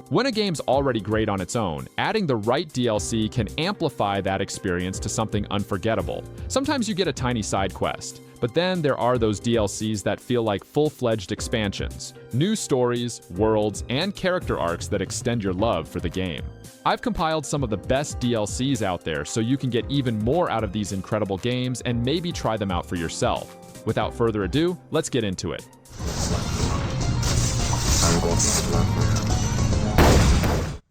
When a game's already great on its own, adding the right DLC can amplify that experience to something unforgettable. Sometimes you get a tiny side quest, but then there are those DLCs that feel like full-fledged expansions. New stories, worlds, and character arcs that extend your love for the game. I've compiled some of the best DLCs out there so you can get even more out of these incredible games and maybe try them out for yourself. Without further ado, let's get into it.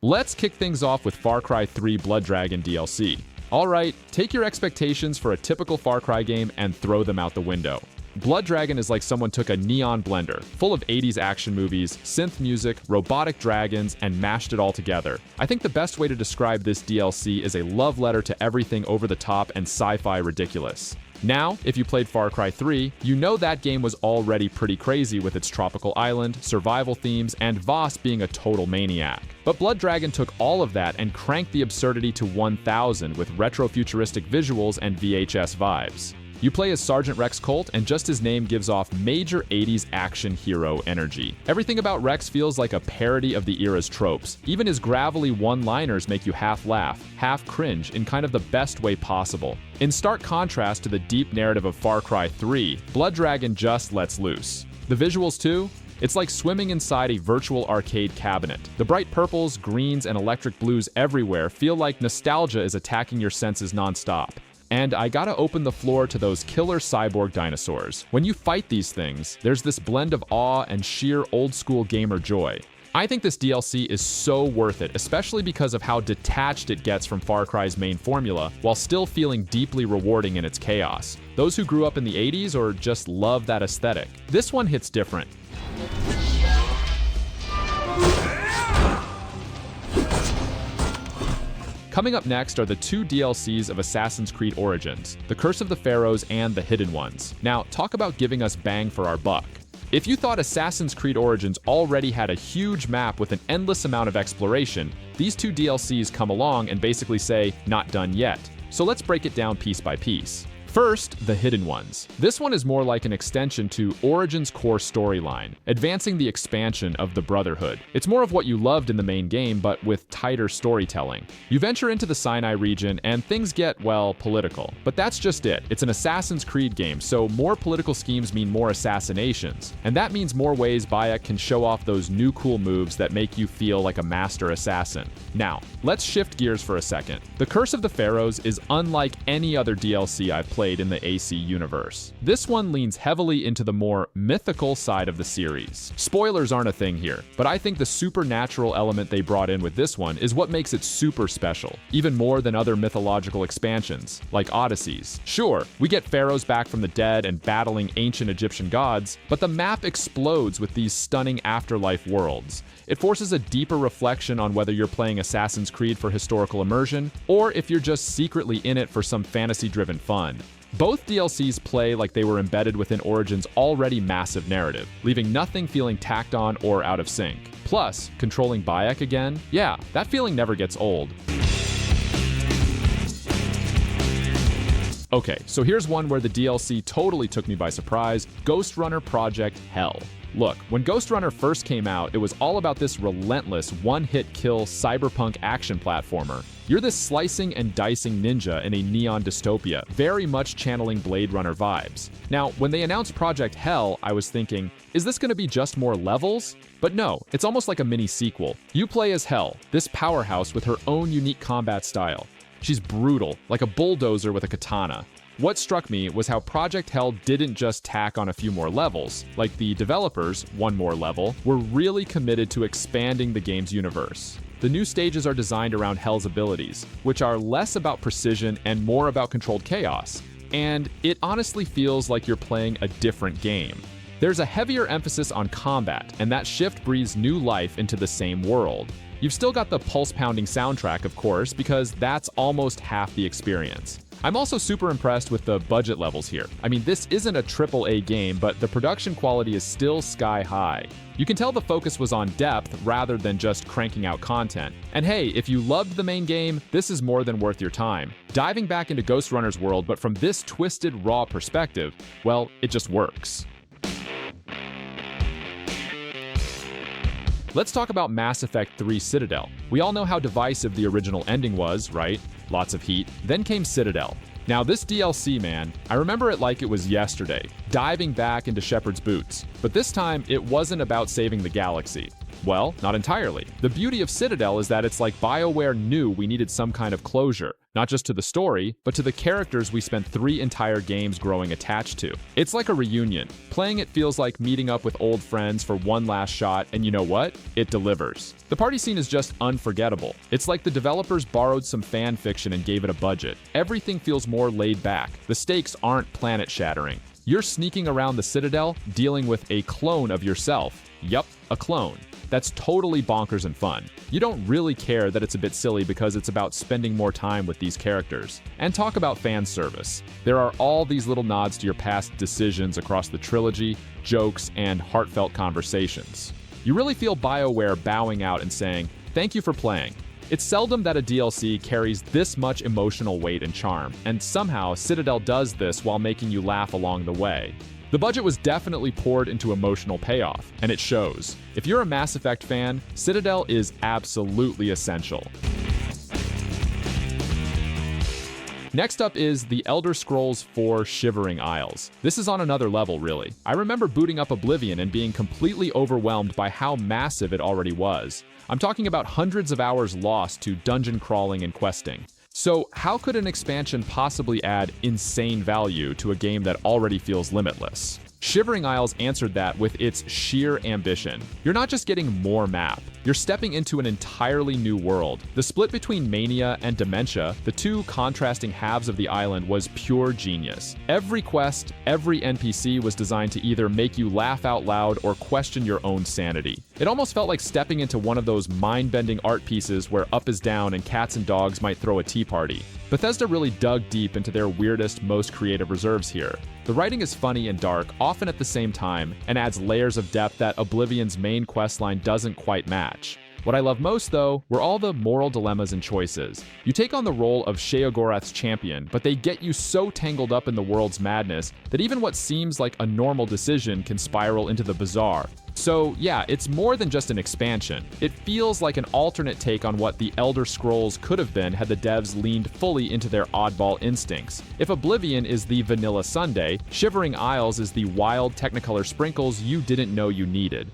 Let's kick things off with Far Cry 3 Blood Dragon DLC. Alright, take your expectations for a typical Far Cry game and throw them out the window. Blood Dragon is like someone took a neon blender, full of 80s action movies, synth music, robotic dragons, and mashed it all together. I think the best way to describe this DLC is a love letter to everything over the top and sci-fi ridiculous. Now, if you played Far Cry 3, you know that game was already pretty crazy with its tropical island, survival themes, and Voss being a total maniac. But Blood Dragon took all of that and cranked the absurdity to 1000 with retro-futuristic visuals and VHS vibes. You play as Sergeant Rex Colt, and just his name gives off major 80s action hero energy. Everything about Rex feels like a parody of the era's tropes. Even his gravelly one-liners make you half laugh, half cringe in kind of the best way possible. In stark contrast to the deep narrative of Far Cry 3, Blood Dragon just lets loose. The visuals too? It's like swimming inside a virtual arcade cabinet. The bright purples, greens, and electric blues everywhere feel like nostalgia is attacking your senses nonstop. And I gotta open the floor to those killer cyborg dinosaurs. When you fight these things, there's this blend of awe and sheer old-school gamer joy. I think this DLC is so worth it, especially because of how detached it gets from Far Cry's main formula, while still feeling deeply rewarding in its chaos. Those who grew up in the 80s or just love that aesthetic. This one hits different. Coming up next are the two DLCs of Assassin's Creed Origins, The Curse of the Pharaohs and The Hidden Ones. Now, talk about giving us bang for our buck. If you thought Assassin's Creed Origins already had a huge map with an endless amount of exploration, these two DLCs come along and basically say, not done yet. So let's break it down piece by piece. First, The Hidden Ones. This one is more like an extension to Origin's core storyline, advancing the expansion of the Brotherhood. It's more of what you loved in the main game, but with tighter storytelling. You venture into the Sinai region, and things get, well, political. But that's just it. It's an Assassin's Creed game, so more political schemes mean more assassinations. And that means more ways Bayek can show off those new cool moves that make you feel like a master assassin. Now, let's shift gears for a second. The Curse of the Pharaohs is unlike any other DLC I've played in the AC universe. This one leans heavily into the more mythical side of the series. Spoilers aren't a thing here, but I think the supernatural element they brought in with this one is what makes it super special, even more than other mythological expansions, like Odysseys. Sure, we get pharaohs back from the dead and battling ancient Egyptian gods, but the map explodes with these stunning afterlife worlds. It forces a deeper reflection on whether you're playing Assassin's Creed for historical immersion, or if you're just secretly in it for some fantasy-driven fun. Both DLCs play like they were embedded within Origin's already massive narrative, leaving nothing feeling tacked on or out of sync. Plus, controlling Bayek again? Yeah, that feeling never gets old. Okay, so here's one where the DLC totally took me by surprise, Ghostrunner Project Hell. Look, when Ghostrunner first came out, it was all about this relentless one-hit kill cyberpunk action platformer. You're this slicing and dicing ninja in a neon dystopia, very much channeling Blade Runner vibes. Now, when they announced Project Hell, I was thinking, is this gonna be just more levels? But no, it's almost like a mini sequel. You play as Hell, this powerhouse with her own unique combat style. She's brutal, like a bulldozer with a katana. What struck me was how Project Hell didn't just tack on a few more levels. Like the developers, one more level, were really committed to expanding the game's universe. The new stages are designed around Hell's abilities, which are less about precision and more about controlled chaos. And it honestly feels like you're playing a different game. There's a heavier emphasis on combat, and that shift breathes new life into the same world. You've still got the pulse-pounding soundtrack, of course, because that's almost half the experience. I'm also super impressed with the budget levels here. I mean, this isn't a AAA game, but the production quality is still sky high. You can tell the focus was on depth rather than just cranking out content. And hey, if you loved the main game, this is more than worth your time. Diving back into Ghostrunner's world, but from this twisted, raw perspective, well, it just works. Let's talk about Mass Effect 3 Citadel. We all know how divisive the original ending was, right? Lots of heat. Then came Citadel. Now this DLC, man, I remember it like it was yesterday, diving back into Shepard's boots. But this time, it wasn't about saving the galaxy. Well, not entirely. The beauty of Citadel is that it's like BioWare knew we needed some kind of closure, not just to the story, but to the characters we spent 3 entire games growing attached to. It's like a reunion. Playing it feels like meeting up with old friends for one last shot, and you know what? It delivers. The party scene is just unforgettable. It's like the developers borrowed some fan fiction and gave it a budget. Everything feels more laid back. The stakes aren't planet-shattering. You're sneaking around the Citadel, dealing with a clone of yourself. Yup, a clone. That's totally bonkers and fun. You don't really care that it's a bit silly because it's about spending more time with these characters. And talk about fan service. There are all these little nods to your past decisions across the trilogy, jokes, and heartfelt conversations. You really feel BioWare bowing out and saying, "Thank you for playing." It's seldom that a DLC carries this much emotional weight and charm, and somehow Citadel does this while making you laugh along the way. The budget was definitely poured into emotional payoff, and it shows. If you're a Mass Effect fan, Citadel is absolutely essential. Next up is The Elder Scrolls IV Shivering Isles. This is on another level, really. I remember booting up Oblivion and being completely overwhelmed by how massive it already was. I'm talking about hundreds of hours lost to dungeon crawling and questing. So how could an expansion possibly add insane value to a game that already feels limitless? Shivering Isles answered that with its sheer ambition. You're not just getting more map, you're stepping into an entirely new world. The split between mania and dementia, the two contrasting halves of the island, was pure genius. Every quest, every NPC was designed to either make you laugh out loud or question your own sanity. It almost felt like stepping into one of those mind-bending art pieces where up is down and cats and dogs might throw a tea party. Bethesda really dug deep into their weirdest, most creative reserves here. The writing is funny and dark, often at the same time, and adds layers of depth that Oblivion's main questline doesn't quite match. What I love most, though, were all the moral dilemmas and choices. You take on the role of Sheogorath's champion, but they get you so tangled up in the world's madness that even what seems like a normal decision can spiral into the bizarre. So yeah, it's more than just an expansion. It feels like an alternate take on what the Elder Scrolls could have been had the devs leaned fully into their oddball instincts. If Oblivion is the vanilla sundae, Shivering Isles is the wild Technicolor sprinkles you didn't know you needed.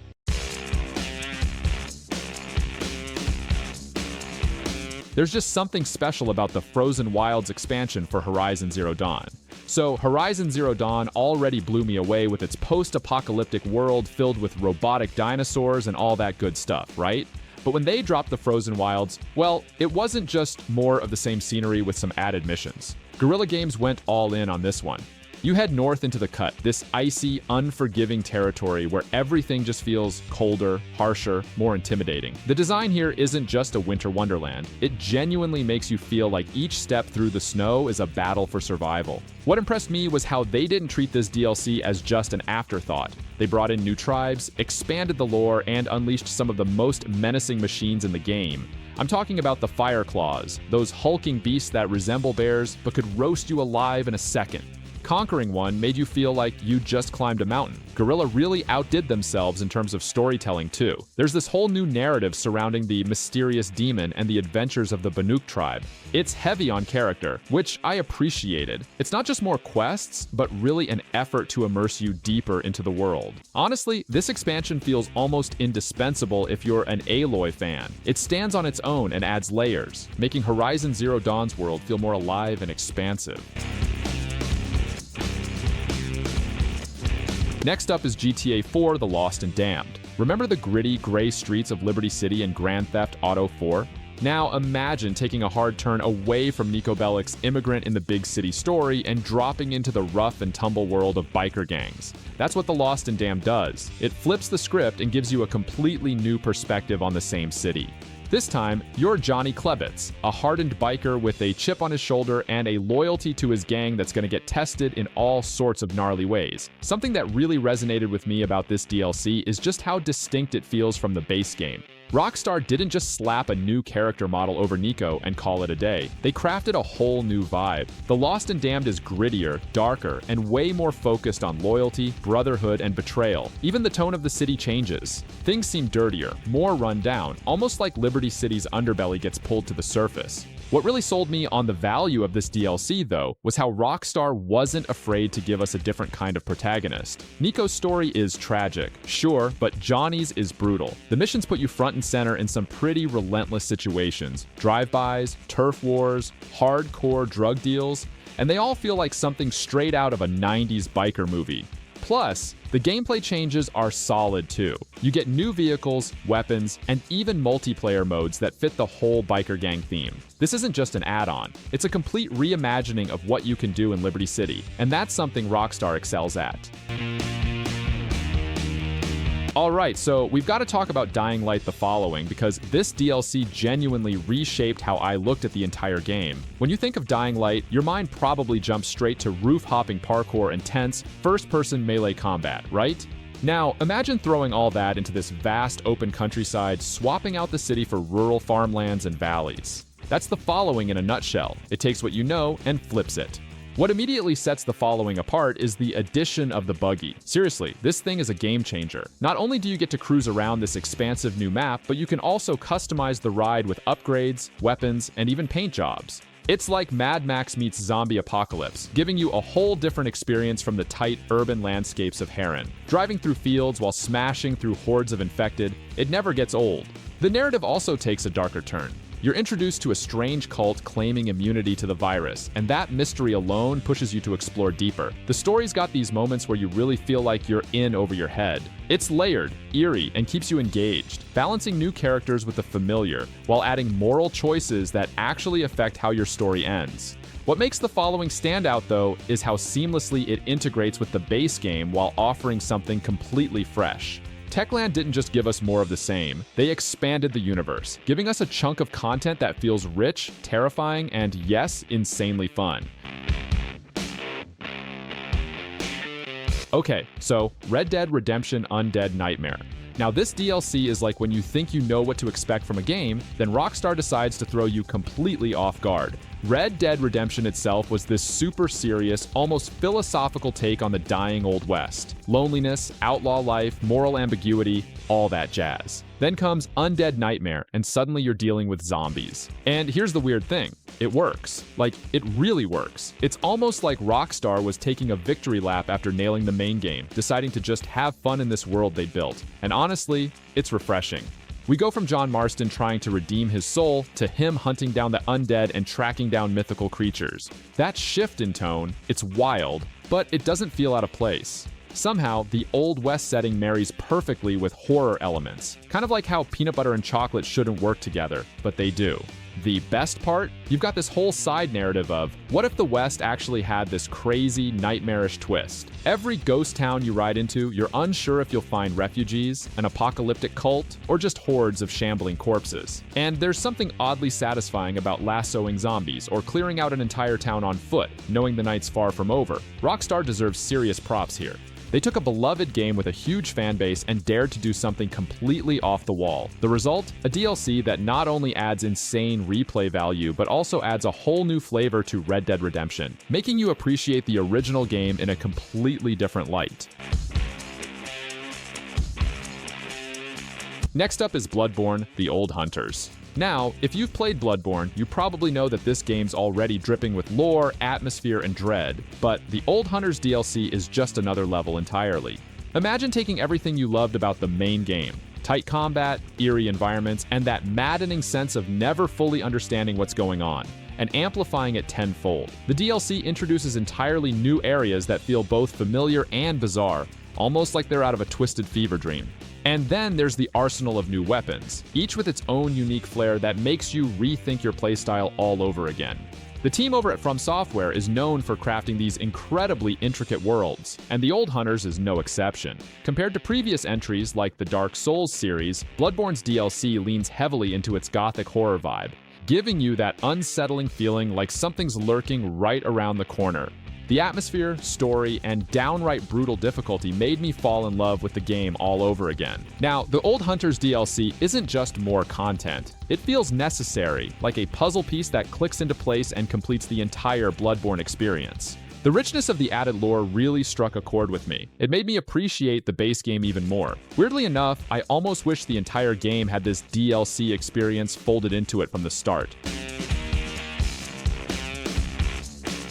There's just something special about the Frozen Wilds expansion for Horizon Zero Dawn. So Horizon Zero Dawn already blew me away with its post-apocalyptic world filled with robotic dinosaurs and all that good stuff, right? But when they dropped the Frozen Wilds, well, it wasn't just more of the same scenery with some added missions. Guerrilla Games went all in on this one. You head north into the Cut, this icy, unforgiving territory where everything just feels colder, harsher, more intimidating. The design here isn't just a winter wonderland. It genuinely makes you feel like each step through the snow is a battle for survival. What impressed me was how they didn't treat this DLC as just an afterthought. They brought in new tribes, expanded the lore, and unleashed some of the most menacing machines in the game. I'm talking about the Fire Claws, those hulking beasts that resemble bears but could roast you alive in a second. Conquering one made you feel like you just climbed a mountain. Guerrilla really outdid themselves in terms of storytelling too. There's this whole new narrative surrounding the mysterious demon and the adventures of the Banuk tribe. It's heavy on character, which I appreciated. It's not just more quests, but really an effort to immerse you deeper into the world. Honestly, this expansion feels almost indispensable if you're an Aloy fan. It stands on its own and adds layers, making Horizon Zero Dawn's world feel more alive and expansive. Next up is GTA 4 The Lost and Damned. Remember the gritty, gray streets of Liberty City and Grand Theft Auto 4? Now imagine taking a hard turn away from Nico Bellic's immigrant in the big city story and dropping into the rough and tumble world of biker gangs. That's what The Lost and Damned does. It flips the script and gives you a completely new perspective on the same city. This time, you're Johnny Klebitz, a hardened biker with a chip on his shoulder and a loyalty to his gang that's going to get tested in all sorts of gnarly ways. Something that really resonated with me about this DLC is just how distinct it feels from the base game. Rockstar didn't just slap a new character model over Nico and call it a day. They crafted a whole new vibe. The Lost and Damned is grittier, darker, and way more focused on loyalty, brotherhood, and betrayal. Even the tone of the city changes. Things seem dirtier, more run down, almost like Liberty City's underbelly gets pulled to the surface. What really sold me on the value of this DLC, though, was how Rockstar wasn't afraid to give us a different kind of protagonist. Nico's story is tragic, sure, but Johnny's is brutal. The missions put you front and center in some pretty relentless situations. Drive-bys, turf wars, hardcore drug deals, and they all feel like something straight out of a 90s biker movie. Plus, the gameplay changes are solid too. You get new vehicles, weapons, and even multiplayer modes that fit the whole biker gang theme. This isn't just an add-on, it's a complete reimagining of what you can do in Liberty City, and that's something Rockstar excels at. Alright, so we've got to talk about Dying Light the following, because this DLC genuinely reshaped how I looked at the entire game. When you think of Dying Light, your mind probably jumps straight to roof-hopping parkour and tense, first-person melee combat, right? Now, imagine throwing all that into this vast open countryside, swapping out the city for rural farmlands and valleys. That's the following in a nutshell. It takes what you know and flips it. What immediately sets the following apart is the addition of the buggy. Seriously, this thing is a game changer. Not only do you get to cruise around this expansive new map, but you can also customize the ride with upgrades, weapons, and even paint jobs. It's like Mad Max meets Zombie Apocalypse, giving you a whole different experience from the tight urban landscapes of Heron. Driving through fields while smashing through hordes of infected, it never gets old. The narrative also takes a darker turn. You're introduced to a strange cult claiming immunity to the virus, and that mystery alone pushes you to explore deeper. The story's got these moments where you really feel like you're in over your head. It's layered, eerie, and keeps you engaged, balancing new characters with the familiar, while adding moral choices that actually affect how your story ends. What makes the following stand out, though, is how seamlessly it integrates with the base game while offering something completely fresh. Techland didn't just give us more of the same, they expanded the universe, giving us a chunk of content that feels rich, terrifying, and yes, insanely fun. Okay, so Red Dead Redemption Undead Nightmare. Now this DLC is like when you think you know what to expect from a game, then Rockstar decides to throw you completely off guard. Red Dead Redemption itself was this super serious, almost philosophical take on the dying Old West. Loneliness, outlaw life, moral ambiguity, all that jazz. Then comes Undead Nightmare, and suddenly you're dealing with zombies. And here's the weird thing. It works. Like, it really works. It's almost like Rockstar was taking a victory lap after nailing the main game, deciding to just have fun in this world they built. And honestly, it's refreshing. We go from John Marston trying to redeem his soul to him hunting down the undead and tracking down mythical creatures. That shift in tone, it's wild, but it doesn't feel out of place. Somehow, the Old West setting marries perfectly with horror elements, kind of like how peanut butter and chocolate shouldn't work together, but they do. The best part? You've got this whole side narrative of, what if the West actually had this crazy, nightmarish twist? Every ghost town you ride into, you're unsure if you'll find refugees, an apocalyptic cult, or just hordes of shambling corpses. And there's something oddly satisfying about lassoing zombies, or clearing out an entire town on foot, knowing the night's far from over. Rockstar deserves serious props here. They took a beloved game with a huge fan base and dared to do something completely off the wall. The result? A DLC that not only adds insane replay value, but also adds a whole new flavor to Red Dead Redemption, making you appreciate the original game in a completely different light. Next up is Bloodborne: The Old Hunters. Now, if you've played Bloodborne, you probably know that this game's already dripping with lore, atmosphere, and dread, but the Old Hunters DLC is just another level entirely. Imagine taking everything you loved about the main game, tight combat, eerie environments, and that maddening sense of never fully understanding what's going on, and amplifying it tenfold. The DLC introduces entirely new areas that feel both familiar and bizarre, almost like they're out of a twisted fever dream. And then there's the arsenal of new weapons, each with its own unique flair that makes you rethink your playstyle all over again. The team over at From Software is known for crafting these incredibly intricate worlds, and the Old Hunters is no exception. Compared to previous entries like the Dark Souls series, Bloodborne's DLC leans heavily into its gothic horror vibe, giving you that unsettling feeling like something's lurking right around the corner. The atmosphere, story, and downright brutal difficulty made me fall in love with the game all over again. Now, the Old Hunters DLC isn't just more content. It feels necessary, like a puzzle piece that clicks into place and completes the entire Bloodborne experience. The richness of the added lore really struck a chord with me. It made me appreciate the base game even more. Weirdly enough, I almost wish the entire game had this DLC experience folded into it from the start.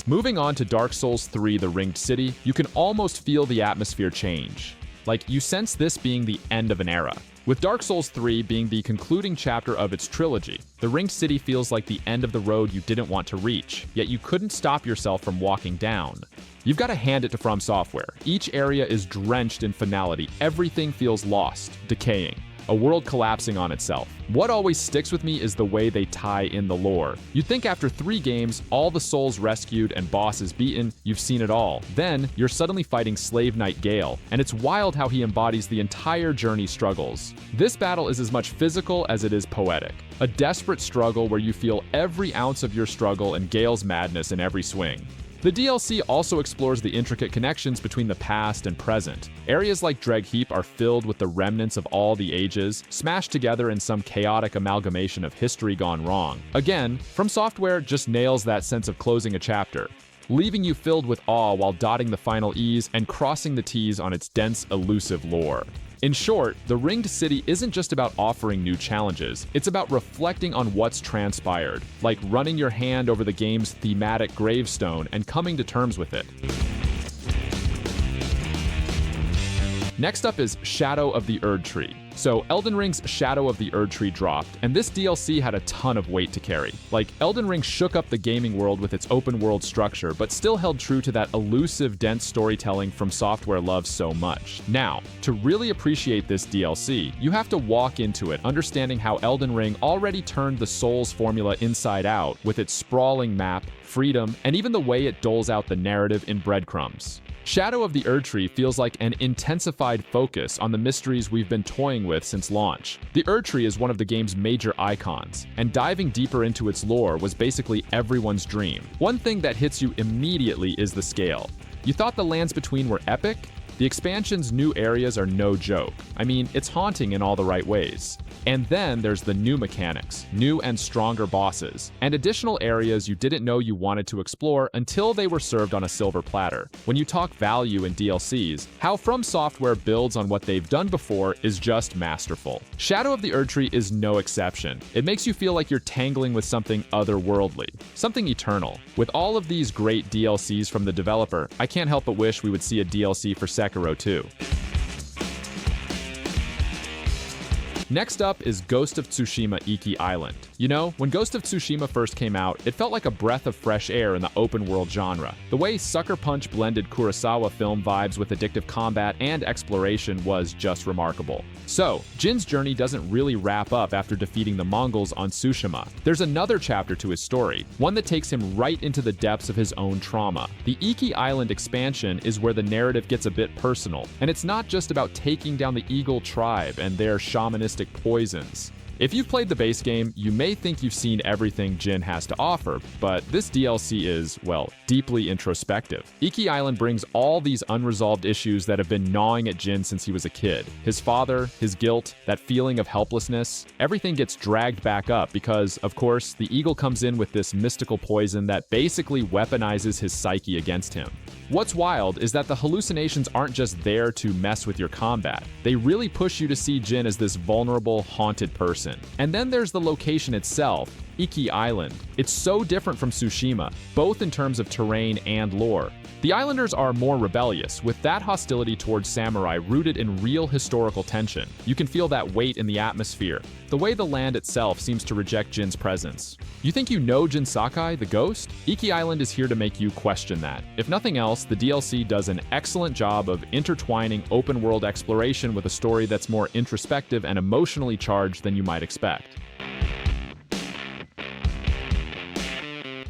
Moving on to Dark Souls 3: The Ringed City, you can almost feel the atmosphere change. Like, you sense this being the end of an era. With Dark Souls 3 being the concluding chapter of its trilogy, the Ringed City feels like the end of the road you didn't want to reach, yet you couldn't stop yourself from walking down. You've got to hand it to From Software. Each area is drenched in finality. Everything feels lost, decaying, a world collapsing on itself. What always sticks with me is the way they tie in the lore. You'd think after 3 games, all the souls rescued and bosses beaten, you've seen it all. Then, you're suddenly fighting Slave Knight Gale, and it's wild how he embodies the entire journey struggles. This battle is as much physical as it is poetic. A desperate struggle where you feel every ounce of your struggle and Gale's madness in every swing. The DLC also explores the intricate connections between the past and present. Areas like Dregheap are filled with the remnants of all the ages, smashed together in some chaotic amalgamation of history gone wrong. Again, From Software just nails that sense of closing a chapter, leaving you filled with awe while dotting the final E's and crossing the T's on its dense, elusive lore. In short, the Ringed City isn't just about offering new challenges, it's about reflecting on what's transpired, like running your hand over the game's thematic gravestone and coming to terms with it. Next up is Shadow of the Erdtree. So, Elden Ring's Shadow of the Erdtree dropped, and this DLC had a ton of weight to carry. Like, Elden Ring shook up the gaming world with its open world structure, but still held true to that elusive, dense storytelling From Software loves so much. Now, to really appreciate this DLC, you have to walk into it understanding how Elden Ring already turned the Souls formula inside out with its sprawling map, freedom, and even the way it doles out the narrative in breadcrumbs. Shadow of the Erdtree feels like an intensified focus on the mysteries we've been toying with since launch. The Erdtree is one of the game's major icons, and diving deeper into its lore was basically everyone's dream. One thing that hits you immediately is the scale. You thought the lands between were epic? The expansion's new areas are no joke. I mean, it's haunting in all the right ways. And then there's the new mechanics, new and stronger bosses, and additional areas you didn't know you wanted to explore until they were served on a silver platter. When you talk value in DLCs, how From Software builds on what they've done before is just masterful. Shadow of the Erdtree is no exception. It makes you feel like you're tangling with something otherworldly, something eternal. With all of these great DLCs from the developer, I can't help but wish we would see a DLC for Sekiro too. Next up is Ghost of Tsushima Iki Island. You know, when Ghost of Tsushima first came out, it felt like a breath of fresh air in the open world genre. The way Sucker Punch blended Kurosawa film vibes with addictive combat and exploration was just remarkable. So, Jin's journey doesn't really wrap up after defeating the Mongols on Tsushima. There's another chapter to his story, one that takes him right into the depths of his own trauma. The Iki Island expansion is where the narrative gets a bit personal, and it's not just about taking down the Eagle tribe and their shamanistic poisons. If you've played the base game, you may think you've seen everything Jin has to offer, but this DLC is, well, deeply introspective. Iki Island brings all these unresolved issues that have been gnawing at Jin since he was a kid. His father, his guilt, that feeling of helplessness, everything gets dragged back up because, of course, the Eagle comes in with this mystical poison that basically weaponizes his psyche against him. What's wild is that the hallucinations aren't just there to mess with your combat. They really push you to see Jin as this vulnerable, haunted person. And then there's the location itself, Iki Island. It's so different from Tsushima, both in terms of terrain and lore. The islanders are more rebellious, with that hostility towards samurai rooted in real historical tension. You can feel that weight in the atmosphere, the way the land itself seems to reject Jin's presence. You think you know Jin Sakai, the ghost? Iki Island is here to make you question that. If nothing else, the DLC does an excellent job of intertwining open-world exploration with a story that's more introspective and emotionally charged than you might expect.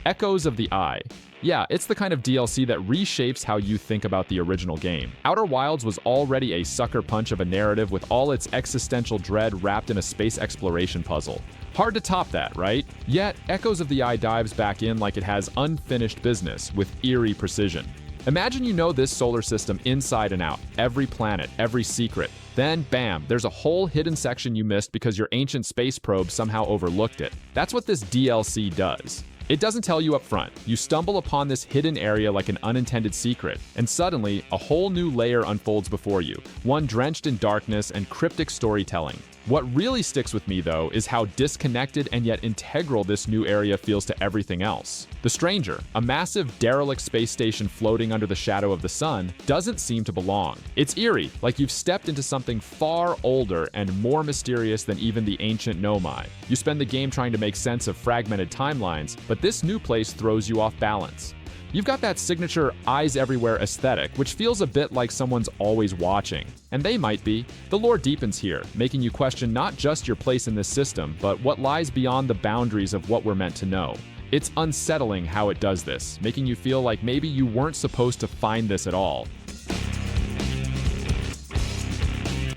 Echoes of the Eye. Yeah, it's the kind of DLC that reshapes how you think about the original game. Outer Wilds was already a sucker punch of a narrative with all its existential dread wrapped in a space exploration puzzle. Hard to top that, right? Yet, Echoes of the Eye dives back in like it has unfinished business with eerie precision. Imagine you know this solar system inside and out, every planet, every secret. Then, bam, there's a whole hidden section you missed because your ancient space probe somehow overlooked it. That's what this DLC does. It doesn't tell you up front. You stumble upon this hidden area like an unintended secret, and suddenly, a whole new layer unfolds before you, one drenched in darkness and cryptic storytelling. What really sticks with me, though, is how disconnected and yet integral this new area feels to everything else. The Stranger, a massive derelict space station floating under the shadow of the sun, doesn't seem to belong. It's eerie, like you've stepped into something far older and more mysterious than even the ancient Nomai. You spend the game trying to make sense of fragmented timelines, but this new place throws you off balance. You've got that signature eyes everywhere aesthetic, which feels a bit like someone's always watching. And they might be. The lore deepens here, making you question not just your place in this system, but what lies beyond the boundaries of what we're meant to know. It's unsettling how it does this, making you feel like maybe you weren't supposed to find this at all.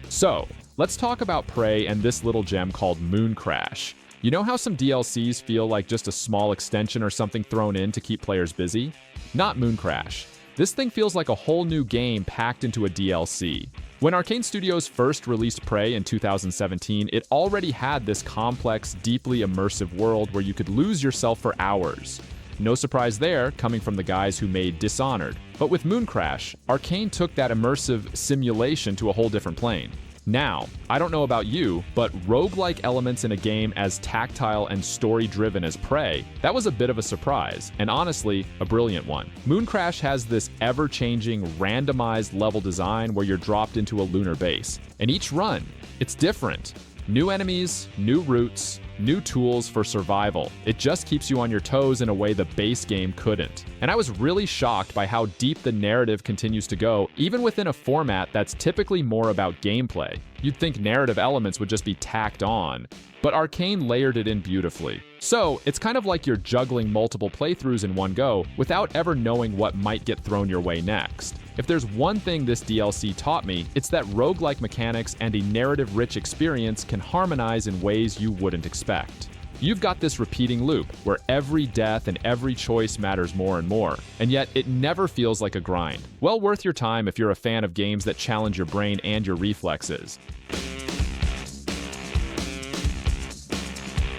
So, let's talk about Prey and this little gem called Mooncrash. You know how some DLCs feel like just a small extension or something thrown in to keep players busy? Not Mooncrash. This thing feels like a whole new game packed into a DLC. When Arcane Studios first released Prey in 2017, it already had this complex, deeply immersive world where you could lose yourself for hours. No surprise there, coming from the guys who made Dishonored. But with Mooncrash, Arcane took that immersive simulation to a whole different plane. Now, I don't know about you, but roguelike elements in a game as tactile and story-driven as Prey, that was a bit of a surprise, and honestly, a brilliant one. Mooncrash has this ever-changing, randomized level design where you're dropped into a lunar base. And each run, it's different. New enemies, new routes, new tools for survival. It just keeps you on your toes in a way the base game couldn't. And I was really shocked by how deep the narrative continues to go, even within a format that's typically more about gameplay. You'd think narrative elements would just be tacked on, but Arcane layered it in beautifully. So, it's kind of like you're juggling multiple playthroughs in one go without ever knowing what might get thrown your way next. If there's one thing this DLC taught me, it's that roguelike mechanics and a narrative-rich experience can harmonize in ways you wouldn't expect. You've got this repeating loop, where every death and every choice matters more and more, and yet it never feels like a grind. Well worth your time if you're a fan of games that challenge your brain and your reflexes.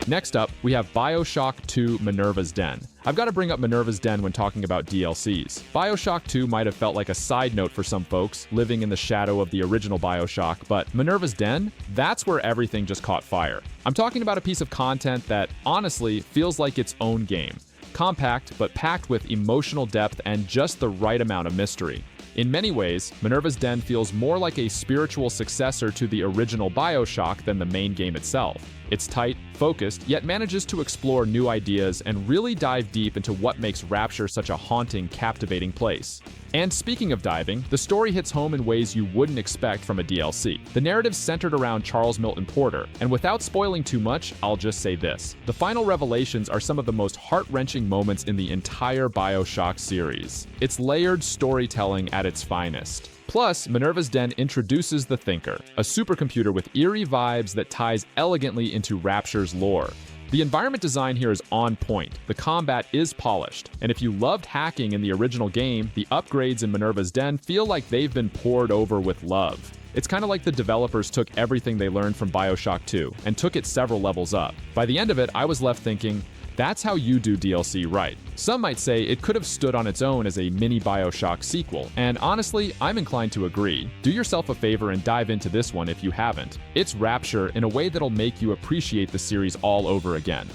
Next up, we have BioShock 2 Minerva's Den. I've got to bring up Minerva's Den when talking about DLCs. BioShock 2 might have felt like a side note for some folks, living in the shadow of the original BioShock, but Minerva's Den? That's where everything just caught fire. I'm talking about a piece of content that, honestly, feels like its own game. Compact, but packed with emotional depth and just the right amount of mystery. In many ways, Minerva's Den feels more like a spiritual successor to the original BioShock than the main game itself. It's tight, focused, yet manages to explore new ideas and really dive deep into what makes Rapture such a haunting, captivating place. And speaking of diving, the story hits home in ways you wouldn't expect from a DLC. The narrative's centered around Charles Milton Porter, and without spoiling too much, I'll just say this. The final revelations are some of the most heart-wrenching moments in the entire BioShock series. It's layered storytelling at its finest. Plus, Minerva's Den introduces the Thinker, a supercomputer with eerie vibes that ties elegantly into Rapture's lore. The environment design here is on point, the combat is polished, and if you loved hacking in the original game, the upgrades in Minerva's Den feel like they've been poured over with love. It's kind of like the developers took everything they learned from BioShock 2 and took it several levels up. By the end of it, I was left thinking, that's how you do DLC right. Some might say it could have stood on its own as a mini BioShock sequel, and honestly, I'm inclined to agree. Do yourself a favor and dive into this one if you haven't. It's Rapture in a way that'll make you appreciate the series all over again.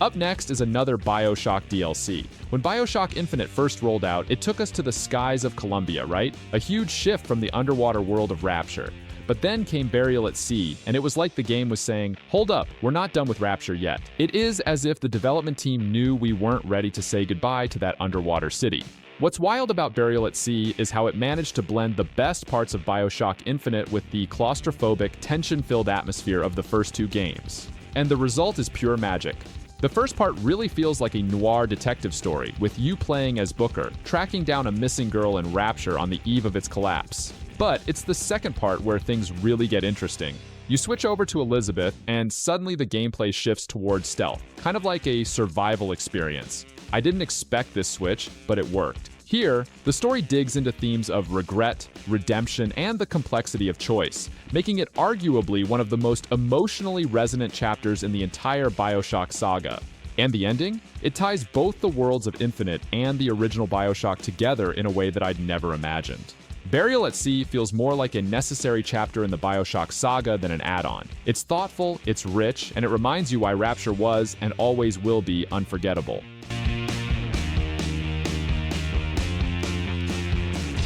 Up next is another BioShock DLC. When BioShock Infinite first rolled out, it took us to the skies of Columbia, right? A huge shift from the underwater world of Rapture. But then came Burial at Sea, and it was like the game was saying, hold up, we're not done with Rapture yet. It is as if the development team knew we weren't ready to say goodbye to that underwater city. What's wild about Burial at Sea is how it managed to blend the best parts of BioShock Infinite with the claustrophobic, tension-filled atmosphere of the first two games. and the result is pure magic. The first part really feels like a noir detective story, with you playing as Booker, tracking down a missing girl in Rapture on the eve of its collapse. But it's the second part where things really get interesting. You switch over to Elizabeth, and suddenly the gameplay shifts towards stealth, kind of like a survival experience. I didn't expect this switch, but it worked. Here, the story digs into themes of regret, redemption, and the complexity of choice, making it arguably one of the most emotionally resonant chapters in the entire BioShock saga. And the ending? It ties both the worlds of Infinite and the original BioShock together in a way that I'd never imagined. Burial at Sea feels more like a necessary chapter in the BioShock saga than an add-on. It's thoughtful, it's rich, and it reminds you why Rapture was and always will be unforgettable.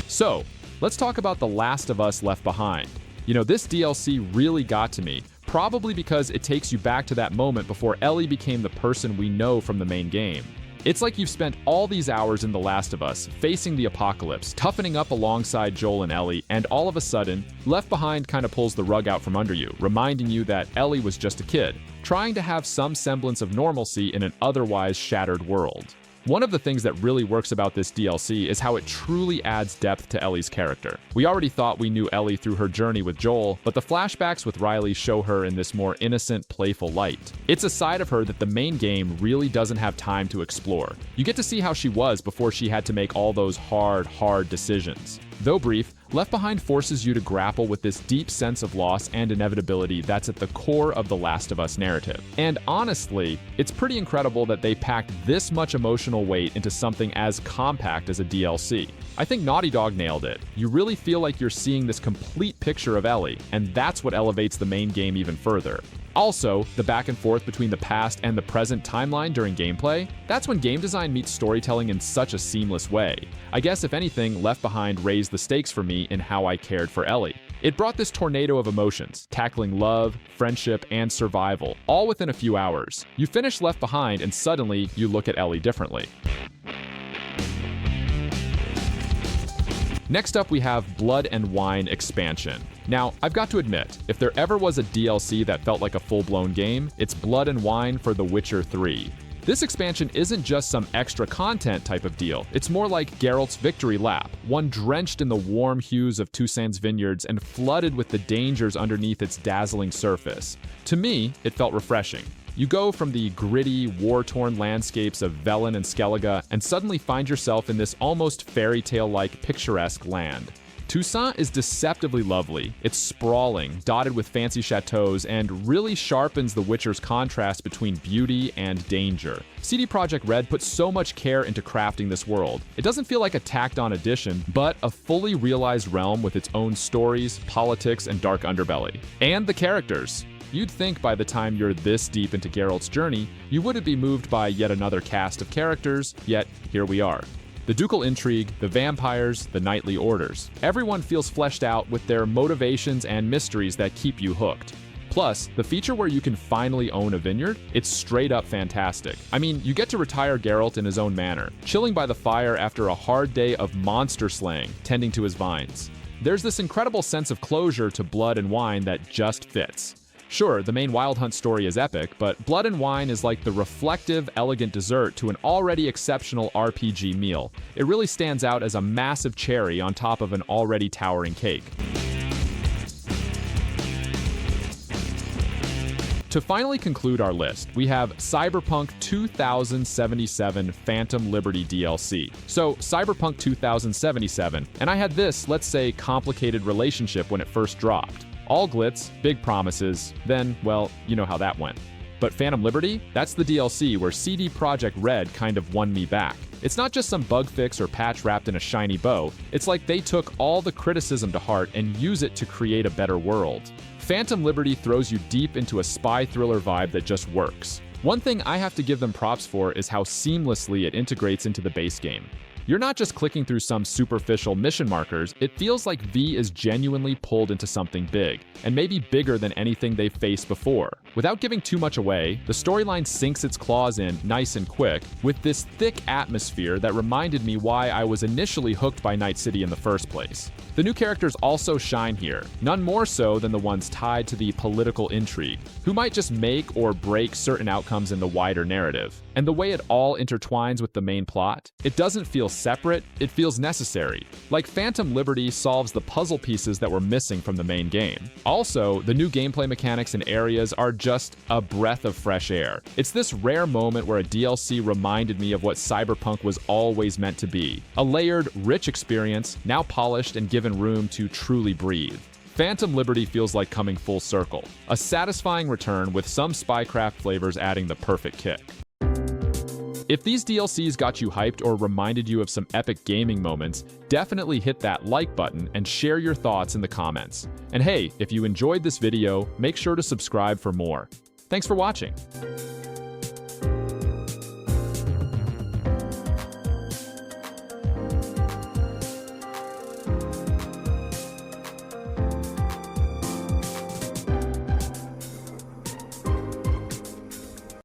So, let's talk about The Last of Us Left Behind. This DLC really got to me, probably because it takes you back to that moment before Ellie became the person we know from the main game. It's like you've spent all these hours in The Last of Us, facing the apocalypse, toughening up alongside Joel and Ellie, and all of a sudden, Left Behind kind of pulls the rug out from under you, reminding you that Ellie was just a kid, trying to have some semblance of normalcy in an otherwise shattered world. One of the things that really works about this DLC is how it truly adds depth to Ellie's character. We already thought we knew Ellie through her journey with Joel, but the flashbacks with Riley show her in this more innocent, playful light. It's a side of her that the main game really doesn't have time to explore. You get to see how she was before she had to make all those hard decisions. Though brief, Left Behind forces you to grapple with this deep sense of loss and inevitability that's at the core of the Last of Us narrative. And honestly, it's pretty incredible that they packed this much emotional weight into something as compact as a DLC. I think Naughty Dog nailed it. You really feel like you're seeing this complete picture of Ellie, and that's what elevates the main game even further. Also, the back and forth between the past and the present timeline during gameplay, that's when game design meets storytelling in such a seamless way. I guess if anything, Left Behind raised the stakes for me in how I cared for Ellie. It brought this tornado of emotions, tackling love, friendship, and survival, all within a few hours. You finish Left Behind and suddenly you look at Ellie differently. Next up, we have Blood and Wine Expansion. Now, I've got to admit, if there ever was a DLC that felt like a full-blown game, it's Blood and Wine for The Witcher 3. This expansion isn't just some extra content type of deal. It's more like Geralt's victory lap, one drenched in the warm hues of Toussaint's vineyards and flooded with the dangers underneath its dazzling surface. To me, it felt refreshing. You go from the gritty, war-torn landscapes of Velen and Skellige and suddenly find yourself in this almost fairy tale-like picturesque land. Toussaint is deceptively lovely. It's sprawling, dotted with fancy chateaus, and really sharpens The Witcher's contrast between beauty and danger. CD Projekt Red put so much care into crafting this world. It doesn't feel like a tacked-on addition, but a fully realized realm with its own stories, politics, and dark underbelly. And the characters. You'd think by the time you're this deep into Geralt's journey, you wouldn't be moved by yet another cast of characters, yet here we are. The ducal intrigue, the vampires, the knightly orders. Everyone feels fleshed out with their motivations and mysteries that keep you hooked. Plus, the feature where you can finally own a vineyard, it's straight up fantastic. I mean, you get to retire Geralt in his own manner, chilling by the fire after a hard day of monster slaying, tending to his vines. There's this incredible sense of closure to Blood and Wine that just fits. Sure, the main Wild Hunt story is epic, but Blood and Wine is like the reflective, elegant dessert to an already exceptional RPG meal. It really stands out as a massive cherry on top of an already towering cake. To finally conclude our list, we have Cyberpunk 2077 Phantom Liberty DLC. So, Cyberpunk 2077, and I had this, let's say, complicated relationship when it first dropped. All glitz, big promises, then, well, you know how that went. But Phantom Liberty? That's the DLC where CD Projekt Red kind of won me back. It's not just some bug fix or patch wrapped in a shiny bow. It's like they took all the criticism to heart and use it to create a better world. Phantom Liberty throws you deep into a spy thriller vibe that just works. One thing I have to give them props for is how seamlessly it integrates into the base game. You're not just clicking through some superficial mission markers, it feels like V is genuinely pulled into something big, and maybe bigger than anything they've faced before. Without giving too much away, the storyline sinks its claws in nice and quick, with this thick atmosphere that reminded me why I was initially hooked by Night City in the first place. The new characters also shine here, none more so than the ones tied to the political intrigue, who might just make or break certain outcomes in the wider narrative. And the way it all intertwines with the main plot, it doesn't feel separate, it feels necessary. Like Phantom Liberty solves the puzzle pieces that were missing from the main game. Also, the new gameplay mechanics and areas are just a breath of fresh air. It's this rare moment where a DLC reminded me of what Cyberpunk was always meant to be. A layered, rich experience, now polished and given room to truly breathe. Phantom Liberty feels like coming full circle. A satisfying return with some spycraft flavors adding the perfect kick. If these DLCs got you hyped or reminded you of some epic gaming moments, definitely hit that like button and share your thoughts in the comments. And hey, if you enjoyed this video, make sure to subscribe for more. Thanks for watching.